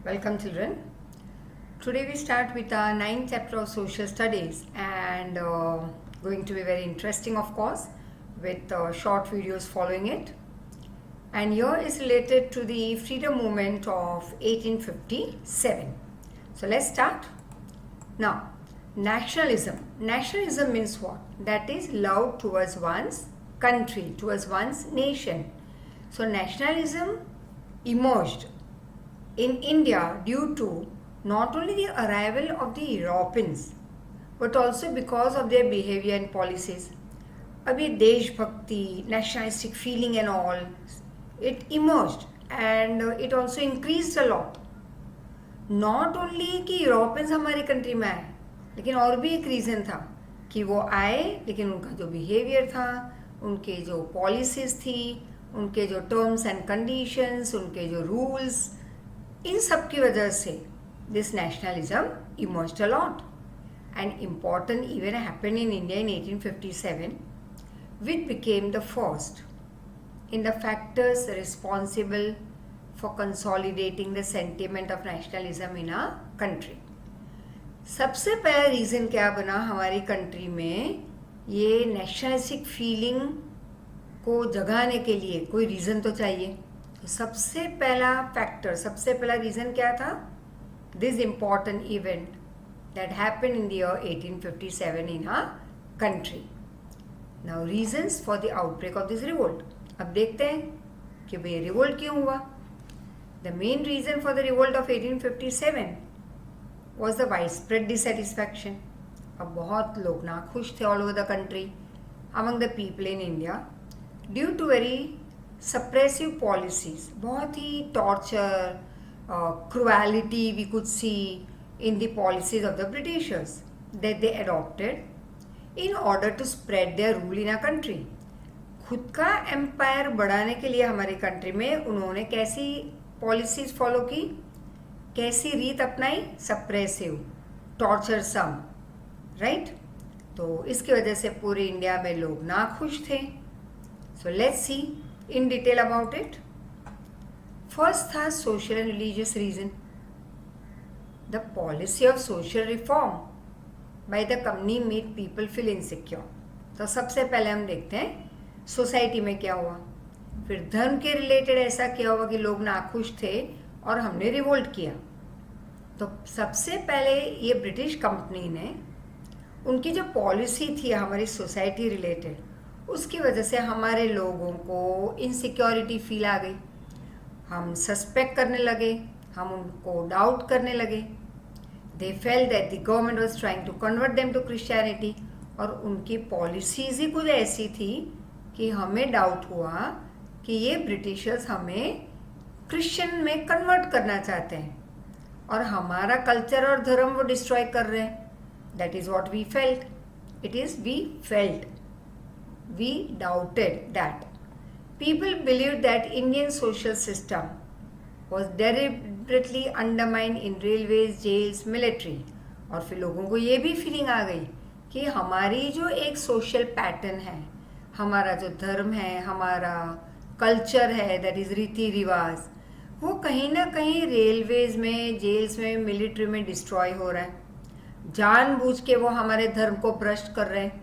Welcome, children. Today we start with our ninth chapter of social studies and going to be very interesting, of course, with short videos following it. And here is related to the freedom movement of 1857. So let's start. Now, nationalism. Nationalism means what? That is love towards one's country, towards one's nation. So nationalism emerged in India due to not only the arrival of the Europeans but also because of their behavior and policies. अभी देशभक्ति, nationalistic feeling and all, it emerged and it also increased a lot. Not only कि Europeans हमारी country में आए, लेकिन और भी एक रीज़न था कि वो आए, लेकिन उनका जो बिहेवियर था, उनके जो पॉलिसीज़ थी, उनके जो टर्म्स एंड कंडीशंस, उनके जो रूल्स, इन सब की वजह से this nationalism emerged a lot. An important event happened in India in 1857, which became the first in the factors responsible for consolidating the sentiment of nationalism in our country. सबसे पहला reason क्या बना हमारी country में, ये nationalistic feeling को जगाने के लिए कोई रीज़न तो चाहिए. तो सबसे पहला फैक्टर, सबसे पहला रीज़न क्या था? This important event that happened in the year 1857 in our country. Now reasons for the outbreak of this revolt. अब देखते हैं कि भाई रिवोल्ट क्यों हुआ. The main reason for the revolt of 1857 was the widespread dissatisfaction. अब बहुत लोग नाखुश थे all over the country among the people in India due to very suppressive policies. बहुत ही torture, cruelty we could see in the policies of the Britishers that they adopted in order to spread their rule in our country. खुद का empire बढ़ाने के लिए हमारी country में उन्होंने कैसी पॉलिसीज फॉलो की, कैसी रीत अपनाई? Suppressive, torturesome, right. तो इसकी वजह से पूरे इंडिया में लोग नाखुश थे. So let's see in detail about it. First था social and religious reason. The policy of social reform by the company made people feel insecure. तो सबसे पहले हम देखते हैं सोसाइटी में क्या हुआ. फिर धर्म के रिलेटेड ऐसा क्या हुआ कि लोग नाखुश थे और हमने रिवोल्ट किया. तो सबसे पहले ये ब्रिटिश कंपनी ने उनकी जो पॉलिसी थी हमारी सोसाइटी रिलेटेड, उसकी वजह से हमारे लोगों को इनसिक्योरिटी फील आ गई. हम सस्पेक्ट करने लगे, हम उनको डाउट करने लगे. They felt that the government was trying to convert them to Christianity. और उनकी पॉलिसीज़ ही कुछ ऐसी थी कि हमें डाउट हुआ कि ये ब्रिटिशर्स हमें क्रिश्चियन में कन्वर्ट करना चाहते हैं और हमारा कल्चर और धर्म वो डिस्ट्रॉय कर रहे हैं. That is what we felt. It is we felt, we doubted that. People believe that Indian social system was deliberately undermined in railways, jails, military. और फिर लोगों को ये भी फीलिंग आ गई कि हमारी जो एक सोशल पैटर्न है, हमारा जो धर्म है, हमारा कल्चर है, दैट इज़ रीति रिवाज, वो कहीं ना कहीं रेलवेज में, जेल्स में, मिलिट्री में डिस्ट्रॉय हो रहा है. जानबूझ के वो हमारे धर्म को भ्रष्ट कर रहे हैं.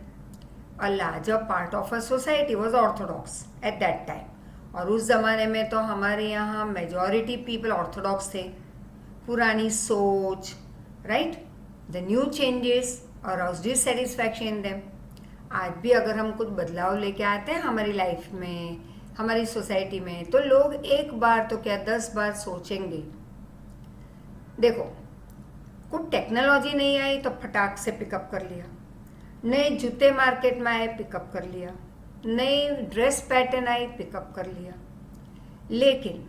A larger part of a society was Orthodox eight that time. और उस ज़माने में तो हमारे यहाँ मेजॉरिटी पीपल ऑर्थोडॉक्स थे. पुरानी सोच, राइट, द न्यू चेंजेस और डिससेटिस्फैक्शन इन देम. आज भी अगर हम कुछ बदलाव लेके आते हैं हमारी लाइफ में, हमारी सोसाइटी में, तो लोग एक बार तो क्या 10 बार सोचेंगे. देखो, कुछ टेक्नोलॉजी नहीं आई तो फटाक से पिकअप कर लिया. नए जूते मार्केट में आए, पिकअप कर लिया. नई ड्रेस पैटर्न आई, पिकअप कर लिया. लेकिन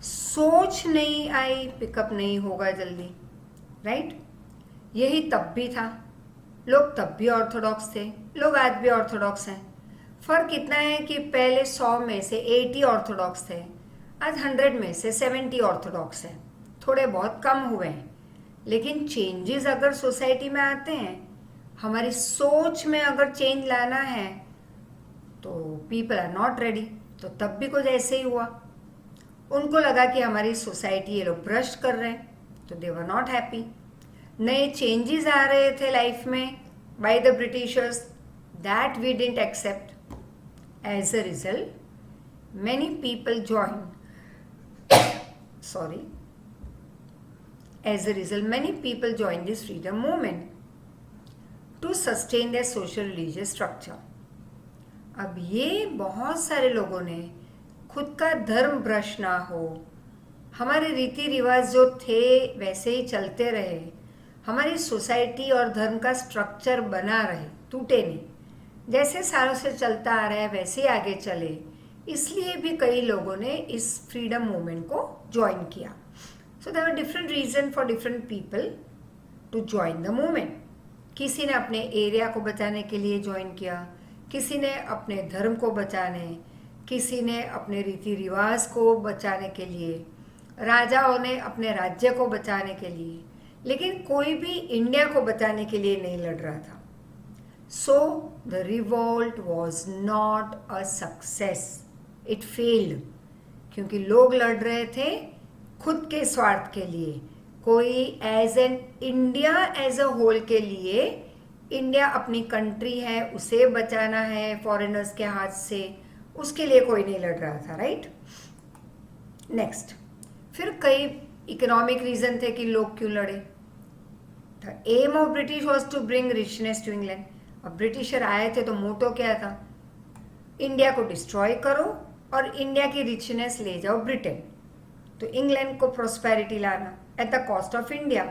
सोच नहीं आई, पिकअप नहीं होगा जल्दी, राइट. यही तब भी था. लोग तब भी ऑर्थोडॉक्स थे, लोग आज भी ऑर्थोडॉक्स हैं. फ़र्क इतना है कि पहले 100 में से 80 ऑर्थोडॉक्स थे, आज 100 में से 70 ऑर्थोडॉक्स हैं. थोड़े बहुत कम हुए हैं, लेकिन चेंजेस अगर सोसाइटी में आते हैं, हमारी सोच में अगर चेंज लाना है तो पीपल आर नॉट रेडी. तो तब भी कुछ ऐसे ही हुआ. उनको लगा कि हमारी सोसाइटी ये लोग भ्रष्ट कर रहे हैं, तो दे वर नॉट हैप्पी. नए चेंजेस आ रहे थे लाइफ में by the Britishers, that we didn't accept. As a result many people join sorry as a result many people join this freedom movement to sustain their social religious structure. अब ये बहुत सारे लोगों ने खुद का धर्म भ्रष्ट ना हो, हमारे रीति रिवाज जो थे वैसे ही चलते रहे, हमारी सोसाइटी और धर्म का स्ट्रक्चर बना रहे, टूटे नहीं, जैसे सालों से चलता आ रहा है वैसे ही आगे चले. इसलिए भी कई लोगों ने इस फ्रीडम मूवमेंट को ज्वाइन किया. So there are different reason for different people to join the movement. किसी ने अपने एरिया को बचाने के लिए ज्वाइन किया, किसी ने अपने धर्म को बचाने, किसी ने अपने रीति रिवाज को बचाने के लिए, राजाओं ने अपने राज्य को बचाने के लिए, लेकिन कोई भी इंडिया को बचाने के लिए नहीं लड़ रहा था. So the revolt was not a success, it failed. क्योंकि लोग लड़ रहे थे खुद के स्वार्थ के लिए, कोई as an India as a whole के लिए, इंडिया अपनी कंट्री है उसे बचाना है फॉरेनर्स के हाथ से, उसके लिए कोई नहीं लड़ रहा था. राइट. नेक्स्ट, फिर कई इकोनॉमिक रीजन थे कि लोग क्यों लड़े. The aim of British was to bring richness to England. अब ब्रिटिशर आए थे तो मोटो क्या था, इंडिया को डिस्ट्रॉय करो और इंडिया की रिचनेस ले जाओ ब्रिटेन. तो इंग्लैंड को प्रोस्पेरिटी लाना at the cost of India.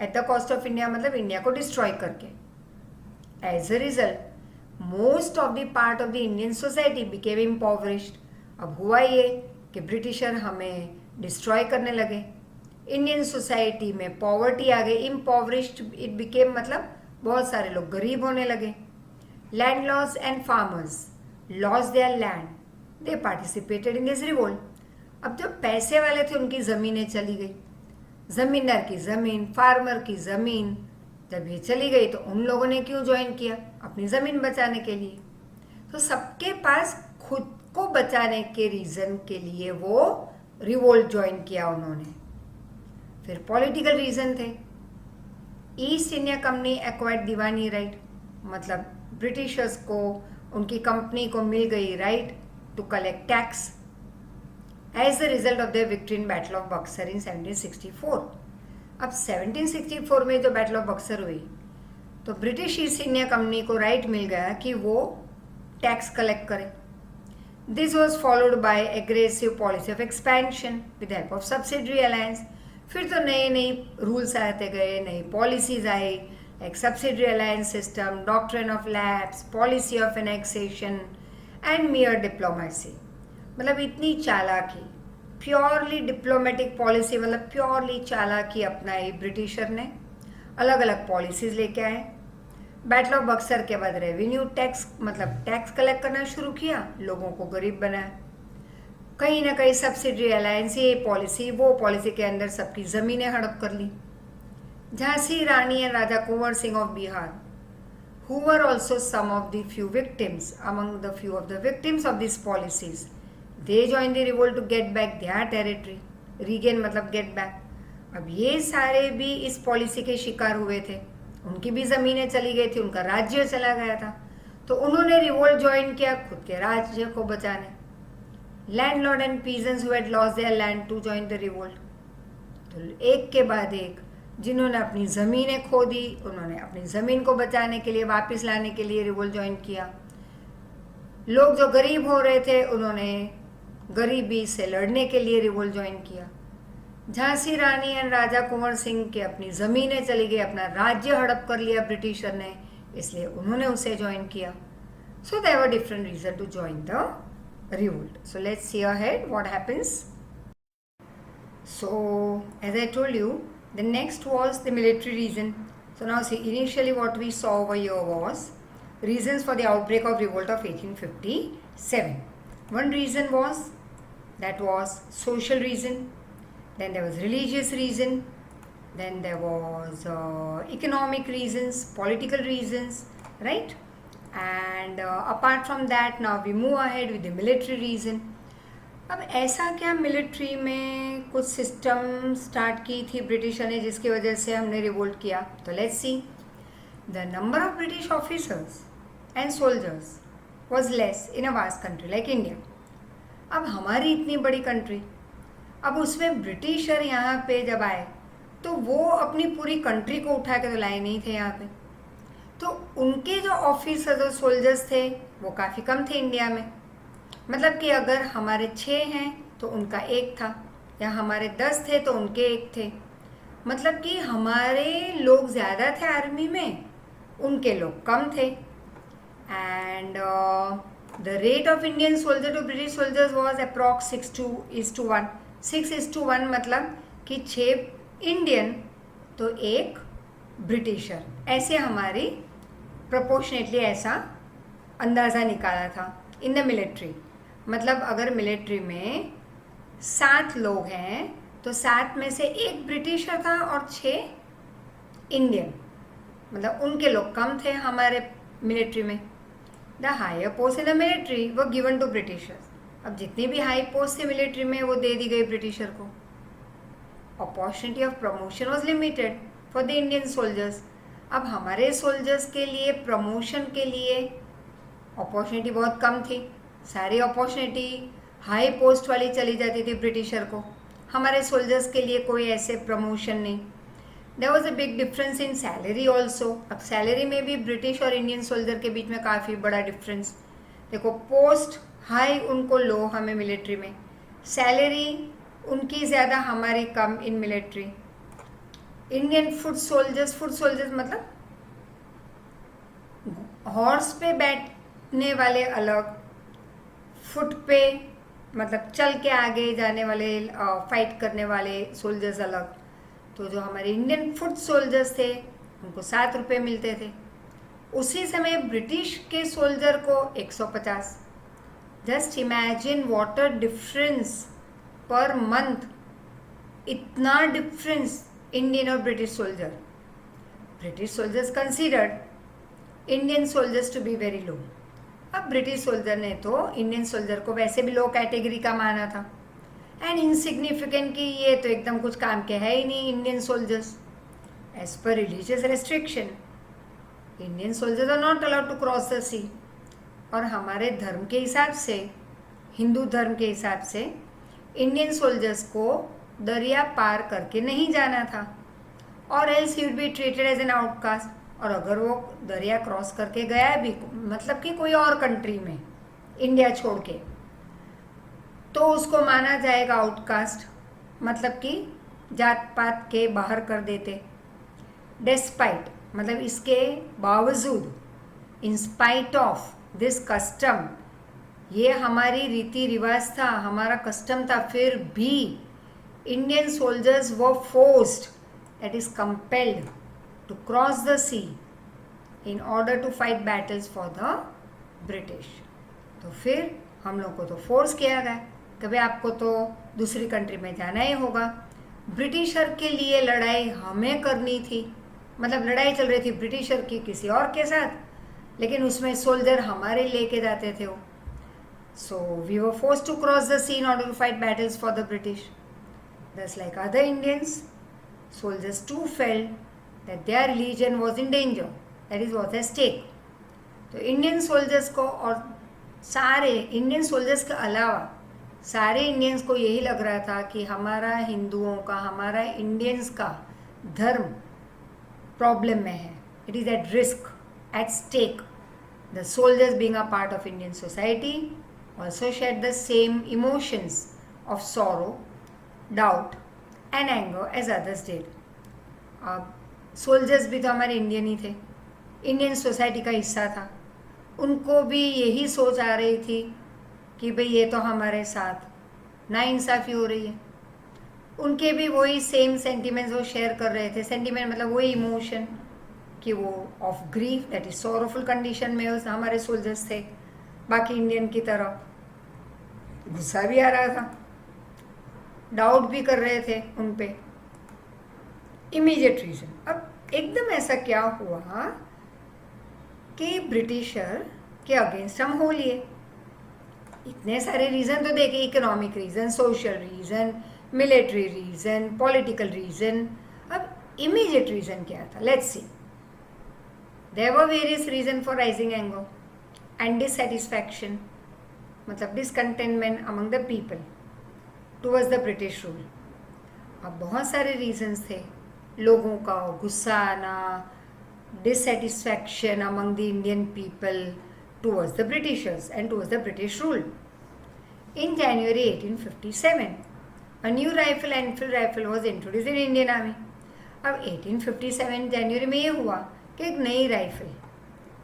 At the cost of India मतलब इंडिया को डिस्ट्रॉय करके. As a result most of the part of the Indian society became impoverished. अब हुआ ये कि ब्रिटिशर हमें डिस्ट्रॉय करने लगे, इंडियन सोसाइटी में पॉवर्टी आ गई, इम्पॉवरिश्ड इट बिकेम मतलब बहुत सारे लोग गरीब होने लगे. Landlords and farmers lost their land, they participated in this revolt. अब जो पैसे वाले थे उनकी ज़मीनें चली गई, ज़मींदार की ज़मीन, फार्मर की ज़मीन जब ये चली गई तो उन लोगों ने क्यों ज्वाइन किया, अपनी ज़मीन बचाने के लिए. तो सबके पास खुद को बचाने के रीज़न के लिए वो रिवोल्ट ज्वाइन किया उन्होंने. फिर पॉलिटिकल रीज़न थे. East India Company acquired Diwani right, मतलब ब्रिटिशर्स को उनकी कंपनी को मिल गई right to collect tax as the result of the victory in battle of Buxar in 1764. अब 1764 में जो बैटल ऑफ बक्सर हुई तो ब्रिटिश ईस्ट इंडिया कंपनी को राइट मिल गया कि वो टैक्स कलेक्ट करे. This was followed by aggressive policy of expansion with help of subsidiary alliance. फिर तो नए नए रूल्स आते गए, नई policies I, like subsidiary alliance system, doctrine of lapse, policy of annexation and मियर diplomacy. मतलब इतनी चालाकी, प्योरली डिप्लोमेटिक पॉलिसी, मतलब प्योरली चालाकी अपनाई ब्रिटिशर ने, अलग अलग पॉलिसीज लेके आए. बैटल ऑफ बक्सर के बाद रेवेन्यू टैक्स मतलब टैक्स कलेक्ट करना शुरू किया, लोगों को गरीब बनाया. कहीं ना कहीं सब्सिडरी अलायंस, ये पॉलिसी वो पॉलिसी के अंदर सबकी ज़मीनें हड़प कर ली. Jhansi Rani and Raja Kunwar Singh of Bihar, who were also some of the few victims, among the few of the victims of these policies, they joined the revolt to get back their territory. Regain मतलब get back. अब ये सारे भी इस policy के शिकार हुए थे, उनकी भी ज़मीनें चली गई थी, उनका राज्य चला गया था, तो उन्होंने रिवोल्ट ज्वाइन किया खुद के राज्य को बचाने. Landlord and peasants who had lost their land to join the revolt. तो एक के बाद एक जिन्होंने अपनी ज़मीनें खो दी, उन्होंने अपनी ज़मीन को बचाने के लिए, वापस लाने के लिए रिवोल्ट ज्वाइन किया. लोग जो गरीब हो रहे थे उन्होंने गरीबी से लड़ने के लिए रिवोल्ट ज्वाइन किया. झांसी रानी एंड राजा कुंवर सिंह की अपनी ज़मीनें चली गई, अपना राज्य हड़प कर लिया ब्रिटिशर ने, इसलिए उन्होंने उसे ज्वाइन किया. So there were different reason to join the revolt. So let's see ahead what happens. So as I told you, the next was the military reason. So now see, initially what we saw over here was reasons for the outbreak of revolt of 1857. One reason was social reason, then there was religious reason, then there was economic reasons, political reasons, right? And apart from that, now we move ahead with the military reason. अब ऐसा क्या military में कुछ system start की थी britisher ने जिसकी वजह से हमने रिवोल्ट किया? तो let's see. The number of British officers and soldiers was less in a vast country like India. अब हमारी इतनी बड़ी कंट्री, अब उसमें ब्रिटिशर यहाँ पे जब आए तो वो अपनी पूरी कंट्री को उठा के तो लाए नहीं थे यहाँ पे, तो उनके जो ऑफिसर्स और सोल्जर्स थे वो काफ़ी कम थे इंडिया में। मतलब कि अगर हमारे 6 हैं तो उनका 1 था, या हमारे 10 थे तो उनके 1 थे। मतलब कि हमारे लोग ज़्यादा थे आर्मी में, उनके लोग कम थे। And the rate of Indian soldier to British soldiers was approx 6:1। 6:1 मतलब कि 6 इंडियन तो 1 ब्रिटिशर, ऐसे हमारी प्रोपोर्शनेटली ऐसा अंदाज़ा निकाला था इन द मिलिट्री। मतलब अगर मिलिट्री में 7 लोग हैं तो 7 में से 1 ब्रिटिशर था और 6 इंडियन, मतलब उनके लोग कम थे हमारे मिलिट्री में। The higher post in the military were given to Britishers. अब जितनी भी हाई पोस्ट थी मिलिट्री में वो दे दी गई ब्रिटिशर को। Opportunity of promotion was limited for the Indian soldiers. अब हमारे सोल्जर्स के लिए प्रमोशन के लिए अपॉर्चुनिटी बहुत कम थी। सारी अपॉर्चुनिटी हाई पोस्ट वाली चली जाती थी ब्रिटिशर को, हमारे सोल्जर्स के लिए कोई ऐसे प्रमोशन नहीं। There was a big difference in salary also. अब सैलरी में भी ब्रिटिश और इंडियन सोल्जर के बीच में काफ़ी बड़ा डिफरेंस। देखो, पोस्ट हाई उनको लो हमें मिलिट्री में, सैलरी उनकी ज़्यादा हमारी कम in military. Indian foot soldiers मतलब हॉर्स पे बैठने वाले अलग, फुट पे मतलब चल के आगे जाने वाले फाइट करने वाले सोल्जर्स अलग। तो जो हमारे इंडियन फुट सोल्जर्स थे उनको 7 रुपये मिलते थे। उसी समय ब्रिटिश के सोल्जर को 150। Just imagine what a difference per month, इतना डिफरेंस इंडियन और British soldier. British soldiers considered Indian soldiers to be very low. अब ब्रिटिश सोल्जर ने तो इंडियन सोल्जर को वैसे भी लो कैटेगरी का माना था एंड इनसिग्निफिकेंट, कि ये तो एकदम कुछ काम के है ही नहीं Indian soldiers. As per religious restriction Indian soldiers are not allowed to cross the sea. और हमारे धर्म के हिसाब से, हिंदू धर्म के हिसाब से, इंडियन सोल्जर्स को दरिया पार करके नहीं जाना था, और else he would be treated as an outcast. और अगर वो दरिया क्रॉस करके गया भी, मतलब कि कोई और कंट्री में इंडिया छोड़ के, तो उसको माना जाएगा आउटकास्ट, मतलब कि जात पात के बाहर कर देते। डेस्पाइट मतलब इसके बावजूद, in spite of this custom, ये हमारी रीति रिवाज था, हमारा कस्टम था, फिर भी Indian soldiers were forced, that is compelled to cross the sea in order to fight battles for the British. तो फिर हम लोग को तो फोर्स किया गया कि भाई आपको तो दूसरी कंट्री में जाना ही होगा। ब्रिटिशर के लिए लड़ाई हमें करनी थी, मतलब लड़ाई चल रही थी ब्रिटिशर की किसी और के साथ, लेकिन उसमें सोल्जर हमारे लेके जाते थे वो। So we were forced to cross the sea in order to fight battles for the British. Thus, like other Indians, soldiers too felt that their religion was in danger, that is was at stake. तो Indian soldiers को, और सारे Indian soldiers के अलावा सारे Indians को यही लग रहा था कि हमारा हिंदुओं का, हमारा इंडियंस का धर्म प्रॉब्लम में है, it is at risk, at stake. The soldiers being a part of Indian society also shared the same emotions of sorrow, doubt and anger as others did. अब सोल्जर्स भी तो हमारे इंडियन ही थे, Indian society का हिस्सा था, उनको भी यही सोच आ रही थी कि भाई ये तो हमारे साथ नाइंसाफ़ी हो रही है। उनके भी वही सेम सेंटिमेंट्स वो शेयर कर रहे थे। सेंटिमेंट मतलब वही इमोशन कि वो of grief, that is sorrowful condition में हमारे सोल्जर्स थे। बाकी इंडियन की तरह गुस्सा भी आ रहा था, डाउट भी कर रहे थे उन पे। इमीडिएट रीजन, अब एकदम ऐसा क्या हुआ कि ब्रिटिशर के अगेंस्ट हम हो लिए। इतने सारे रीज़न तो देखे, economic reason, social reason, military reason, political reason. अब इमीडिएट रीज़न क्या था? Let's see. There were various reason for rising anger and dissatisfaction, मतलब discontentment among the people towards the British rule. अब बहुत सारे रीजंस थे लोगों का गुस्सा आना, dissatisfaction among the Indian people towards the Britishers and towards the British rule. In January 1857, a new rifle, Enfield rifle, was introduced in Indian Army. अब 1857 जनवरी में ये हुआ कि एक नई rifle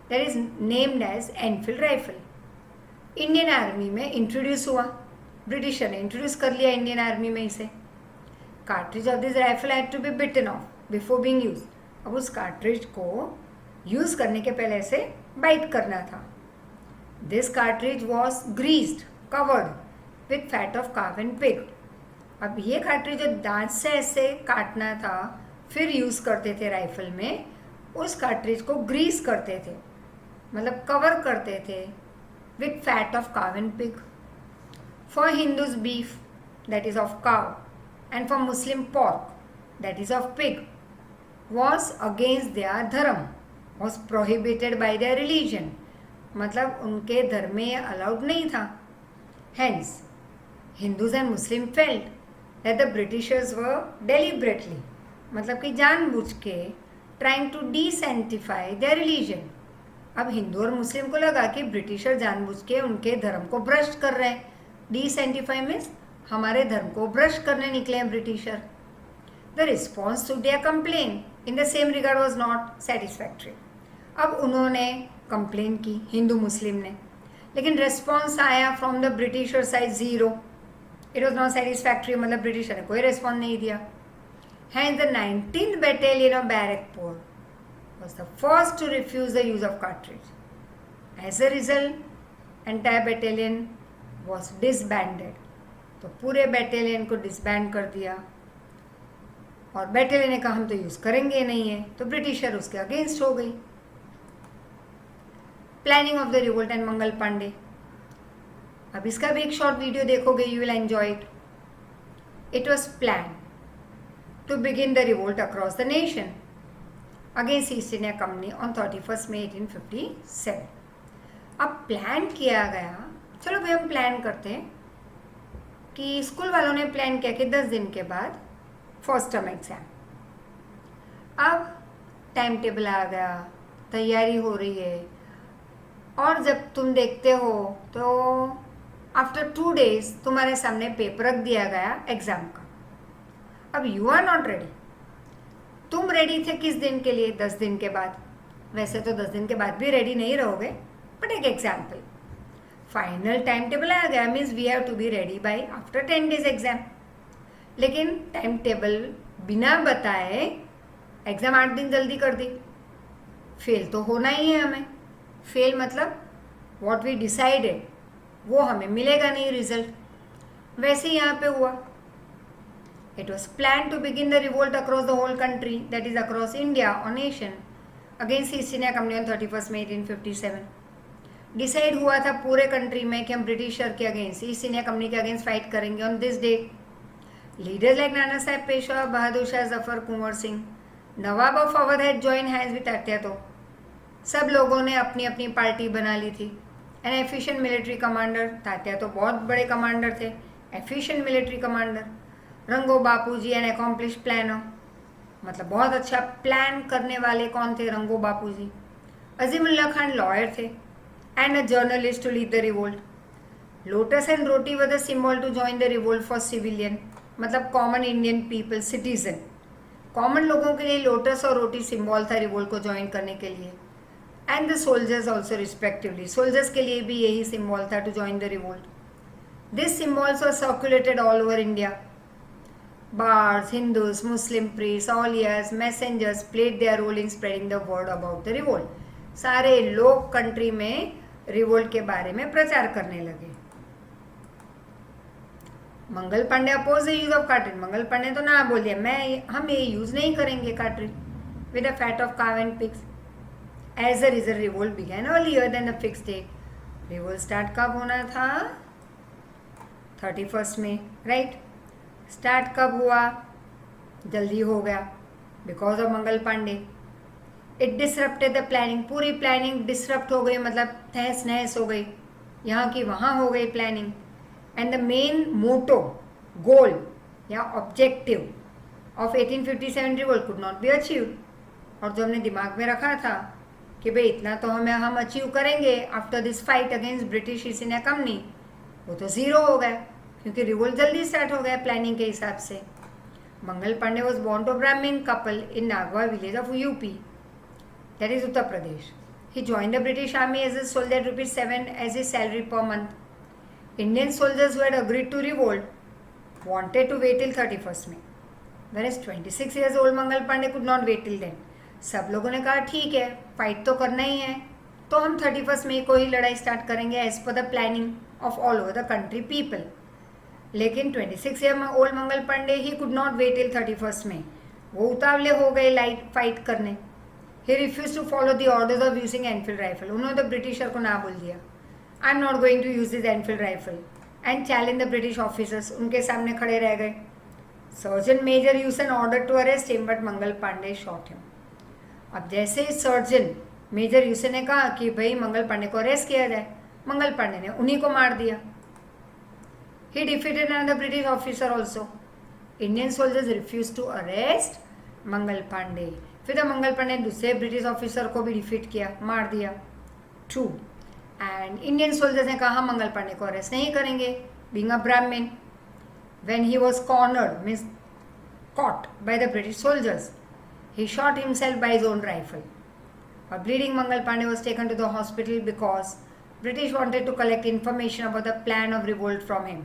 that is named as Enfield rifle Indian army में introduce हुआ. Britisher ने इंट्रोड्यूस कर लिया इंडियन आर्मी में इसे. Cartridge of this rifle had to be bitten off before being use. अब उस कार्ट्रिज को यूज करने के पहले ऐसे बाइट करना था. This cartridge was greased, covered with fat of cow and pig. अब ये cartridge जो दांत से ऐसे काटना था फिर यूज़ करते थे राइफल में, उस cartridge को ग्रीस करते थे, मतलब कवर करते थे with fat of cow and pig. For Hindus, beef that is of cow and for Muslim, pork that is of pig was against their dharma, was prohibited by their religion. मतलब उनके धर्म में allowed नहीं था. Hence, Hindus and Muslims felt that the Britishers were deliberately, मतलब कि जानबूझ के trying to desanctify their religion. अब हिंदू और मुस्लिम को लगा कि ब्रिटिशर जानबूझ के उनके धर्म को भ्रष्ट कर रहे हैं. Desanctify means हमारे धर्म को भ्रष्ट करने निकले हैं britisher. The response to their complaint in the same regard was not satisfactory. अब उन्होंने कंप्लेन की हिंदू मुस्लिम ने, लेकिन रिस्पॉन्स आया from the Britisher side zero. It was not satisfactory, मतलब ब्रिटिशर ने कोई रिस्पॉन्स नहीं दिया. Hence the 19th battalion of Barrackpore was the first to refuse the use of cartridge. As a result entire battalion was disbanded. तो पूरे battalion को disband कर दिया और बैटेलियन ने कहा हम तो यूज़ करेंगे नहीं है, तो ब्रिटिशर उसके अगेंस्ट हो गई. Planning of the revolt and Mangal Pandey. अब इसका भी एक शॉर्ट वीडियो देखोगे, you will enjoy it. It was plan to begin the revolt across the nation against East India Company on 31 May 1857. अब प्लान किया गया, चलो भाई हम प्लान करते हैं कि स्कूल वालों ने प्लान किया कि 10 दिन के बाद फर्स्ट टर्म एग्जाम. अब टाइम टेबल आ गया, तैयारी हो रही है, और जब तुम देखते हो तो आफ्टर 2 days तुम्हारे सामने पेपर रख दिया गया एग्ज़ाम का. अब यू आर नॉट रेडी. तुम रेडी थे किस दिन के लिए? 10 दिन के बाद. वैसे तो 10 दिन के बाद भी रेडी नहीं रहोगे, बट एक एग्जाम्पल. फाइनल टाइम टेबल आ गया, means we have to be ready by after 10 days exam. लेकिन टाइम टेबल बिना बताए एग्ज़ाम 8 दिन जल्दी कर दी. फेल तो होना ही है हमें. फेल मतलब वॉट वी डिसाइडेड वो हमें मिलेगा नहीं रिजल्ट. वैसे यहाँ पे हुआ. It was plan to begin the revolt across the whole country, that is across India और nation, against East India Company on 31 May 1857. Decide हुआ था पूरे कंट्री में कि हम ब्रिटिशर के अगेंस्ट, ईस्ट इंडिया कंपनी के अगेंस्ट फाइट करेंगे on this day. Leaders like Nana Saheb Peshwa, Bahadur Shah Zafar, Kunwar Singh, Nawab of Awadh had join hands with Tatya. सब लोगों ने अपनी अपनी पार्टी बना ली थी. N efficient military commander, Tatya तो बहुत बड़े कमांडर थे, एफिशिएंट मिलिट्री कमांडर. रंगो बापूजी एन अकॉम्प्लिश प्लानर, मतलब बहुत अच्छा प्लान करने वाले कौन थे? रंगो बापूजी. अजीमुल्ला खान लॉयर थे and a journalist to lead the revolt. Lotus and roti were the symbol to join the revolt for civilian, मतलब common Indian people, citizen. Common लोगों के लिए लोटस और रोटी सिंबल था रिवोल्ट को ज्वाइन करने के लिए. And the soldiers also respectively, soldiers के लिए भी यही सिंबल था to join the revolt. This symbols were circulated all over India. Bards, Hindus, Muslim priests, aulias, messengers played their role in spreading the word about the revolt. सारे लोग country में revolt के बारे में प्रचार करने लगे. Mangal Pandey oppose the use of cartridge. Mangal Pandey तो ना बोल दिया हम ये यूज नहीं करेंगे cartridge with the fat of cow and pigs. As a result revolt began earlier than the fix date. Revolt start कब होना था? 31 में, राइट। स्टार्ट कब हुआ? जल्दी हो गया because of Mangal Pandey. It disrupted the planning, पूरी प्लानिंग डिसरप्ट हो गई, मतलब तहस नहस हो गई, यहाँ की वहाँ हो गई planning. And the main motto, goal या objective of 1857 revolt could not be achieved. और जो हमने दिमाग में रखा था कि भाई इतना तो हम अचीव करेंगे after this fight against British east India company, वो तो ज़ीरो हो गया क्योंकि रिवोल्ट जल्दी स्टार्ट हो गया प्लानिंग के हिसाब से। Mangal Pandey was born to ब्राह्मण couple in Nagwa village of UP, that is Uttar Pradesh. He joined the British Army as a soldier at ₹7 as his salary per month. Indian soldiers who had agreed to revolt wanted to wait till 31st May, whereas 26 years old Mangal Pandey could not wait till then. सब लोगों ने कहा ठीक है, fight तो करना ही है, तो हम 31 मई को ही लड़ाई स्टार्ट करेंगे as per the planning of all over the country people. लेकिन 26 year old Mangal Pandey he could not wait till 31st May, वो उतावले हो गए लाइट फाइट करने। He refused to follow the orders of using Enfield rifle. उन्होंने तो ब्रिटिशर को ना बोल दिया, I am not going to use this Enfield rifle and challenge the British officers. उनके सामने खड़े रह गए। Sergeant major use an order to arrest him but Mangal Pandey shot him. अब जैसे सर्जन मेजर यूसन ने कहा कि भाई मंगल पांडे को अरेस्ट किया जाए, मंगल पांडे ने उन्हीं को मार दिया। He defeated another British officer also. Indian soldiers refuse to arrest Mangal Pandey. फिर मंगल पांडे ने दूसरे ब्रिटिश ऑफिसर को भी डिफीट किया, मार दिया। ट्रू। एंड इंडियन सोल्जर्स ने कहा हम मंगल पांडे को अरेस्ट नहीं करेंगे, बीइंग अ ब्राह्मण। When he was cornered means caught by the British soldiers, he shot himself by his own rifle. A bleeding Mangal Pandey was taken to the hospital because British wanted to collect information about the plan of revolt from him.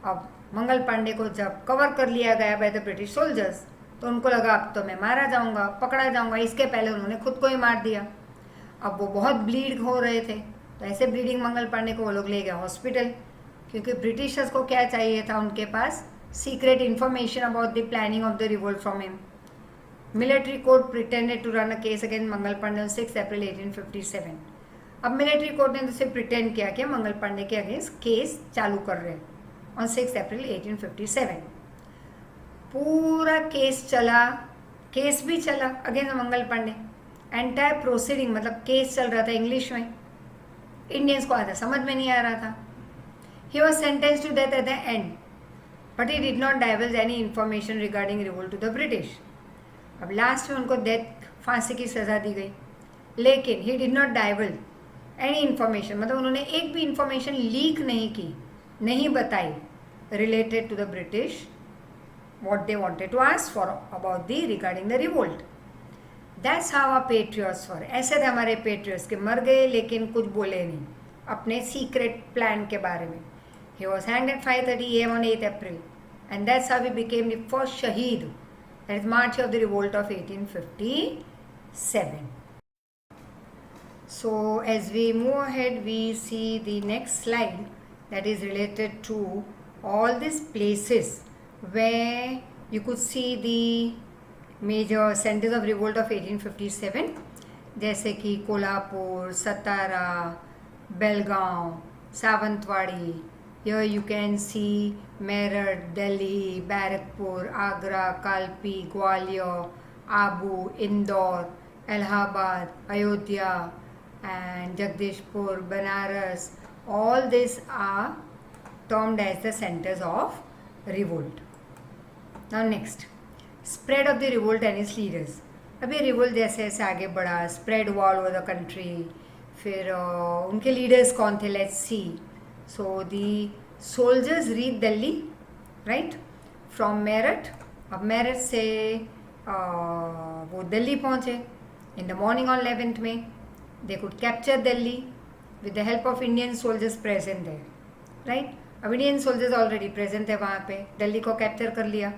अब मंगल पांडे को जब cover कर लिया गया by the British soldiers तो उनको लगा अब तो मैं मारा जाऊंगा, पकड़ा जाऊंगा। इसके पहले उन्होंने खुद को ही मार दिया। अब वो बहुत ब्लीड हो रहे थे, तो ऐसे ब्लीडिंग मंगल पांडे को वो लोग ले गए हॉस्पिटल, क्योंकि ब्रिटिशर्स को क्या चाहिए था, उनके पास secret information about the planning of the revolt from him. Military court pretended to run a case against Mangal Pandey on 6 April 1857। अब मिलिट्री कोर्ट ने तो सिर्फ प्रिटेंड किया कि मंगल पांडे के अगेंस्ट केस चालू कर रहे हैं ऑन 6 अप्रैल 1857। पूरा केस चला, केस भी चला against Mangal Pandey. Entire proceeding मतलब केस चल रहा था इंग्लिश में, इंडियंस को आधा समझ में नहीं आ रहा था। He was sentence to death at the end but he did not diverge any information regarding revolt to the British. अब लास्ट में उनको डेथ फांसी की सज़ा दी गई, लेकिन he did not diverge any information, मतलब उन्होंने एक भी इंफॉर्मेशन लीक नहीं की, नहीं बताई related to the British what they wanted to ask for about the regarding the revolt. That's how our patriots were. ऐसे थे हमारे patriots कि मर गए लेकिन कुछ बोले नहीं अपने secret plan के बारे में। He was hanged at 5:30 AM on 8 April and that's how he became the first shaheed, that is March of the revolt of 1857. So as we move ahead, we see the next slide that is related to all these places where you could see the major centers of revolt of 1857, जैसे कि Kolhapur, Satara, Belgaum, Sawantwadi. Here you can see Meerut, Delhi, Barrackpore, Agra, Kalpi, Gwalior, Abu, Indore, Allahabad, Ayodhya and Jagdishpur, Banaras. All these are termed as the centers of revolt. Now next, spread of the revolt and its leaders. अभी revolt जैसे जैसे आगे बढ़ा, spread हुआ all over the country, फिर उनके leaders कौन थे, let's see. So the soldiers reach Delhi, right, from Meerut. अब मेरठ से वो दिल्ली पहुँचे in the morning on 11th May. They could capture Delhi with the help of Indian soldiers present there, right? अब Indian soldiers already present थे वहाँ पे, दिल्ली को capture कर लिया.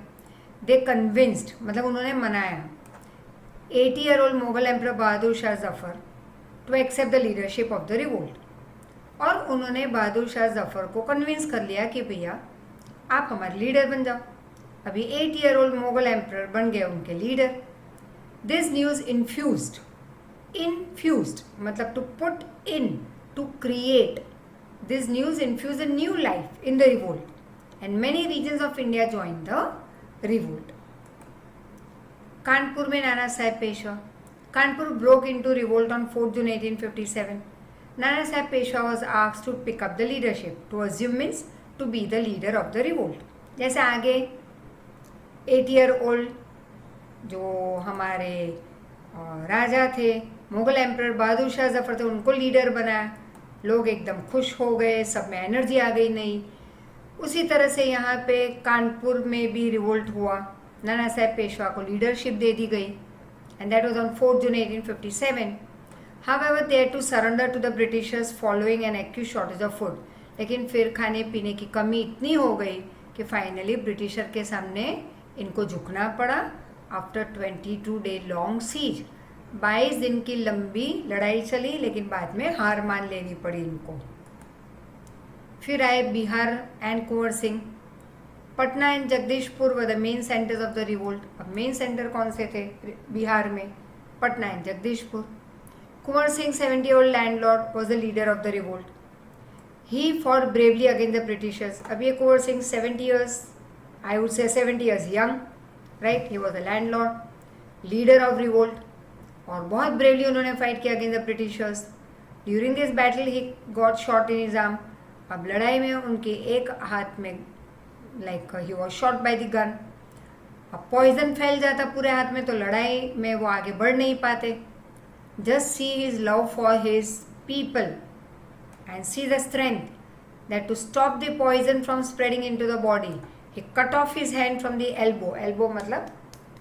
दे कन्विंस्ड, मतलब उन्होंने मनाया 80-year-old Mughal emperor Bahadur Shah Zafar to accept the leadership of the revolt. और उन्होंने बहादुर शाह जफर को कन्विंस कर लिया कि भैया आप हमारे लीडर बन जाओ. अभी 80-year-old मुगल एम्परर बन गए उनके लीडर. दिस न्यूज़ इन्फ्यूज्ड मतलब to put in, to create. This news infused a new life in the revolt. and many regions of India joined the revolt. Kanpur में नाना Saheb Peshwa. Kanpur broke into revolt on 4 June 1857. Nana Sahib Peshwa was asked to pick up the leadership. To assume means to be the leader of the revolt. जैसे आगे 8-year-old जो हमारे राजा थे, Mughal emperor Bahadur Shah Zafar थे, उनको leader बनाया. लोग एकदम खुश हो गए, सब में एनर्जी आ गई नई. उसी तरह से यहाँ पे कानपुर में भी रिवोल्ट हुआ. नाना साहब पेशवा को लीडरशिप दे दी गई, and that was on 4 June 1857. However, they had to surrender to the Britishers following an acute shortage of food. लेकिन फिर खाने पीने की कमी इतनी हो गई कि फाइनली ब्रिटिशर के सामने इनको झुकना पड़ा. आफ्टर 22 डे लॉन्ग सीज, 22 दिन की लंबी लड़ाई चली, लेकिन बाद में हार मान लेनी पड़ी इनको. फिर आए Bihar and Kunwar Singh. Patna and Jagdishpur were the main centres of the revolt. अब मेन सेंटर कौन से थे बिहार में? Patna and Jagdishpur. Kunwar Singh 70-year-old landlord was the leader of the revolt. He fought bravely against the britishers. अब ये Kunwar Singh 70 years, I would say 70 years young, right. He was the landlord, leader of revolt, और बहुत bravely उन्होंने fight किया against the Britishers. During this battle he got shot in his arm. अब लड़ाई में उनके एक हाथ में like he was shot by the gun. अब पॉइजन फैल जाता पूरे हाथ में, तो लड़ाई में वो आगे बढ़ नहीं पाते. Just see his love for his people and see the strength that to stop the poison from spreading into the body, he cut off his hand from the elbow. Elbow मतलब